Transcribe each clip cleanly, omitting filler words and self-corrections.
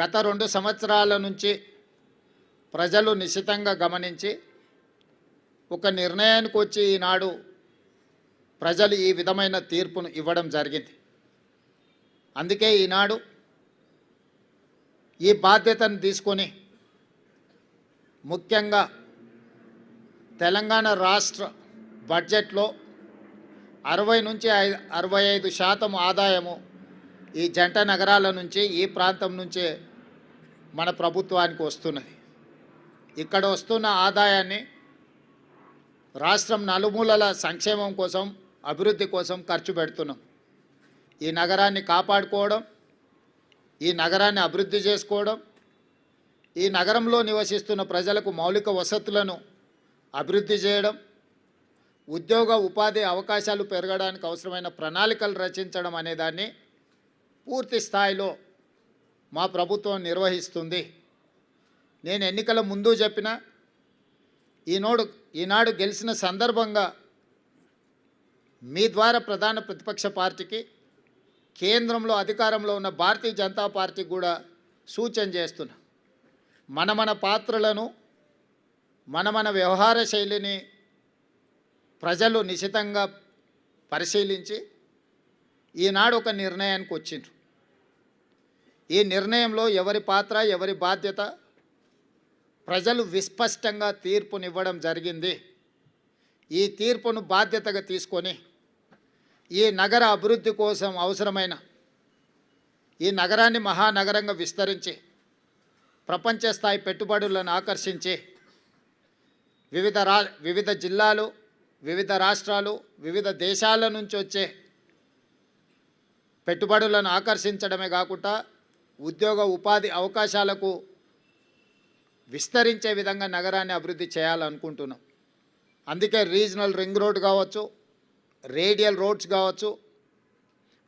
గత 2 సంవత్సరాల నుంచి ప్రజలు నిశితంగా గమనించి ఒక నిర్ణయానికి వచ్చి ఈనాడు ప్రజలు ఈ విధమైన తీర్పును ఇవ్వడం జరిగింది. అందుకే ఈనాడు ఈ బాధ్యతను తీసుకొని ముఖ్యంగా తెలంగాణ రాష్ట్ర బడ్జెట్లో 60 నుంచి 65% ఆదాయము ఈ జంట నగరాల నుంచి, ఈ ప్రాంతం నుంచే మన ప్రభుత్వానికి వస్తున్నది. ఇక్కడ వస్తున్న ఆదాయాన్ని రాష్ట్రం నలుమూలల సంక్షేమం కోసం, అభివృద్ధి కోసం ఖర్చు పెడుతున్నాం. ఈ నగరాన్ని కాపాడుకోవడం, ఈ నగరాన్ని అభివృద్ధి చేసుకోవడం, ఈ నగరంలో నివసిస్తున్న ప్రజలకు మౌలిక వసతులను అభివృద్ధి చేయడం, ఉద్యోగ ఉపాధి అవకాశాలు పెరగడానికి అవసరమైన ప్రణాళికలు రచించడం అనేదాన్ని పూర్తి స్థాయిలో మా ప్రభుత్వం నిర్వహిస్తుంది. నేను ఎన్నికల ముందు చెప్పిన ఈనాడు గెలిచిన సందర్భంగా మీ ద్వారా ప్రధాన ప్రతిపక్ష పార్టీకి, కేంద్రంలో అధికారంలో ఉన్న భారతీయ జనతా పార్టీకి కూడా సూచన చేస్తున్నా. మన పాత్రలను, మన వ్యవహార శైలిని ప్రజలు నిశితంగా పరిశీలించి ఈనాడు ఒక నిర్ణయానికి వచ్చిండ్రు. ఈ నిర్ణయంలో ఎవరి పాత్ర, ఎవరి బాధ్యత ప్రజలు విస్పష్టంగా తీర్పునివ్వడం జరిగింది. ఈ తీర్పును బాధ్యతగా తీసుకొని ఈ నగర అభివృద్ధి కోసం అవసరమైన ఈ నగరాన్ని మహానగరంగా విస్తరించి ప్రపంచ స్థాయి పెట్టుబడులను ఆకర్షించి వివిధ జిల్లాలు, వివిధ రాష్ట్రాలు, వివిధ దేశాల నుంచి వచ్చే పెట్టుబడులను ఆకర్షించడమే కాకుండా ఉద్యోగ ఉపాధి అవకాశాలకు విస్తరించే విధంగా నగరాన్ని అభివృద్ధి చేయాలనుకుంటున్నాం. అందుకే రీజనల్ రింగ్ రోడ్ కావచ్చు, రేడియల్ రోడ్స్ కావచ్చు,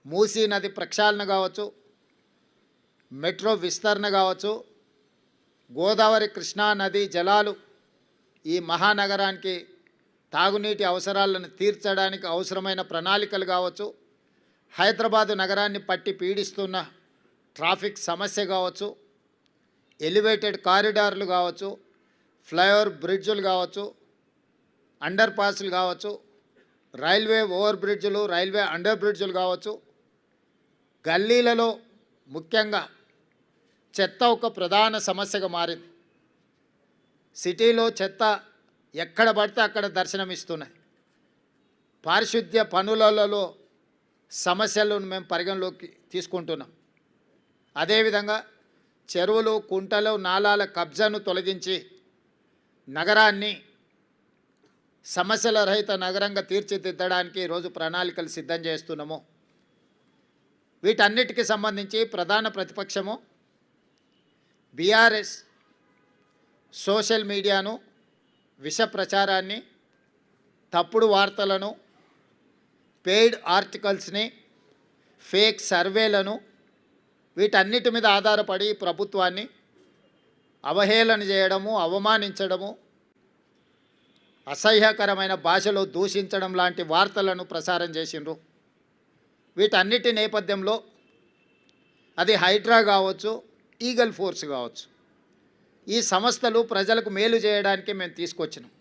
మూసీ నది ప్రక్షాళన కావచ్చు, మెట్రో విస్తరణ కావచ్చు, గోదావరి కృష్ణా నది జలాలు ఈ మహానగరానికి తాగునీటి అవసరాలను తీర్చడానికి అవసరమైన ప్రణాళికలు కావచ్చు, హైదరాబాదు నగరాన్ని పట్టి పీడిస్తున్న ట్రాఫిక్ సమస్య కావచ్చు, ఎలివేటెడ్ కారిడార్లు కావచ్చు, ఫ్లైఓవర్ బ్రిడ్జులు కావచ్చు, అండర్ పాస్లు కావచ్చు, రైల్వే ఓవర్ బ్రిడ్జులు, రైల్వే అండర్ బ్రిడ్జులు కావచ్చు, గల్లీలలో ముఖ్యంగా చెత్త ఒక ప్రధాన సమస్యగా మారింది. సిటీలో చెత్త ఎక్కడ పడితే అక్కడ దర్శనమిస్తున్నాయి. పారిశుద్ధ్య పనులలో సమస్యలను మేము పరిగణలోకి తీసుకుంటున్నాం. అదేవిధంగా చెరువులు, కుంటలు, నాలాల కబ్జాను తొలగించి నగరాన్ని సమస్యల రహిత నగరంగా తీర్చిదిద్దడానికి ఈరోజు ప్రణాళికలు సిద్ధం చేస్తున్నాము. వీటన్నిటికీ సంబంధించి ప్రధాన ప్రతిపక్షము బీఆర్ఎస్ సోషల్ మీడియాను, విష ప్రచారాన్ని, తప్పుడు వార్తలను, పెయిడ్ ఆర్టికల్స్ని, ఫేక్ సర్వేలను, వీటన్నిటి మీద ఆధారపడి ప్రభుత్వాన్ని అవహేళన చేయడము, అవమానించడము, అసహ్యకరమైన భాషలో దూషించడం లాంటి వార్తలను ప్రసారం చేసిండ్రు. వీటన్నిటి నేపథ్యంలో అది హైడ్రా కావచ్చు, ఈగల్ ఫోర్స్ కావచ్చు, ఈ సంస్థలు ప్రజలకు మేలు చేయడానికి మేము తీసుకొచ్చినాం.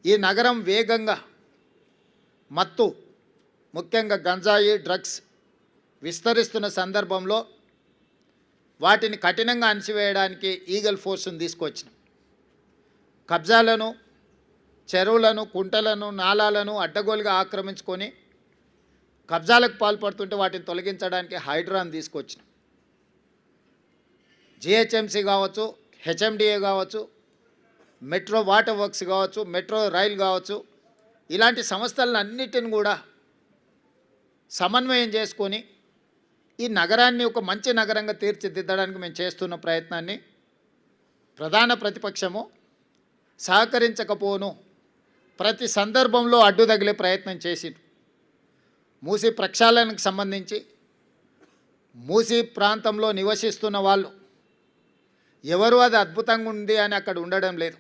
ఈ నగరం వేగంగా మత్తు, ముఖ్యంగా గంజాయి, డ్రగ్స్ విస్తరిస్తున్న సందర్భంలో వాటిని కఠినంగా అణిచివేయడానికి ఈగల్ ఫోర్స్ను తీసుకొచ్చినాం. కబ్జాలను, చెరువులను, కుంటలను, నాలాలను అడ్డగోలుగా ఆక్రమించుకొని కబ్జాలకు పాల్పడుతుంటే వాటిని తొలగించడానికి హైడ్రాను తీసుకొచ్చినాం. జిహెచ్ఎంసీ కావచ్చు, హెచ్ఎండిఏ కావచ్చు, మెట్రో వాటర్ వర్క్స్ కావచ్చు, మెట్రో రైల్ కావచ్చు, ఇలాంటి సంస్థలను అన్నిటిని కూడా సమన్వయం చేసుకొని ఈ నగరాన్ని ఒక మంచి నగరంగా తీర్చిదిద్దడానికి మేము చేస్తున్న ప్రయత్నాన్ని ప్రధాన ప్రతిపక్షము సహకరించకపోను ప్రతి సందర్భంలో అడ్డు తగిలే ప్రయత్నం చేసింది. మూసీ ప్రక్షాళనకు సంబంధించి మూసీ ప్రాంతంలో నివసిస్తున్న వాళ్ళు ఎవరు అది అద్భుతంగా ఉంది అని అక్కడ ఉండడం లేదు.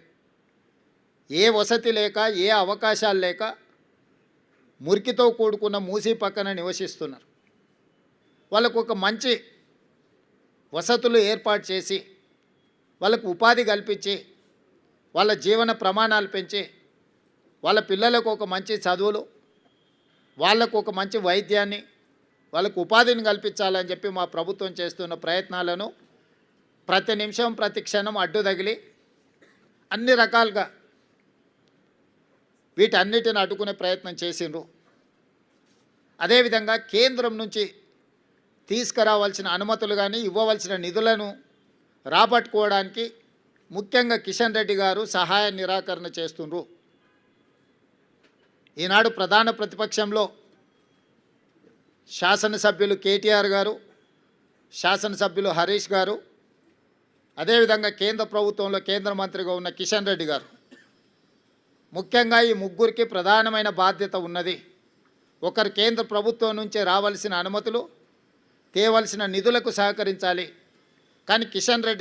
ఏ వసతి లేక, ఏ అవకాశాలు లేక మురికితో కూడుకున్న మూసీ పక్కన నివసిస్తున్నారు. వాళ్ళకు ఒక మంచి వసతులు ఏర్పాటు చేసి వాళ్ళకు ఉపాధి కల్పించి వాళ్ళ జీవన ప్రమాణాలు పెంచి వాళ్ళ పిల్లలకు ఒక మంచి చదువులు, వాళ్ళకు ఒక మంచి వైద్యాన్ని, వాళ్ళకు ఉపాధిని కల్పించాలని చెప్పి మా ప్రభుత్వం చేస్తున్న ప్రయత్నాలను ప్రతి నిమిషం ప్రతి క్షణం అడ్డు తగిలి అన్ని రకాలుగా వీటన్నిటిని అడ్డుకునే ప్రయత్నం చేసిండ్రు. అదేవిధంగా కేంద్రం నుంచి తీసుకురావాల్సిన అనుమతులు కానీ ఇవ్వవలసిన నిధులను రాబట్టుకోవడానికి ముఖ్యంగా కిషన్ రెడ్డి గారు సహాయ నిరాకరణ చేస్తుండ్రు. ఈనాడు ప్రధాన ప్రతిపక్షంలో శాసనసభ్యులు కేటీఆర్ గారు, శాసనసభ్యులు హరీష్ గారు, అదేవిధంగా కేంద్ర ప్రభుత్వంలో కేంద్ర మంత్రిగా ఉన్న కిషన్ రెడ్డి గారు, ముఖ్యంగా ఈ ముగ్గురికి ప్రధానమైన బాధ్యత ఉన్నది. ఒకరు కేంద్ర ప్రభుత్వం నుంచే రావాల్సిన అనుమతులు, తేవలసిన నిధులకు సహకరించాలి. కానీ కిషన్ రెడ్డి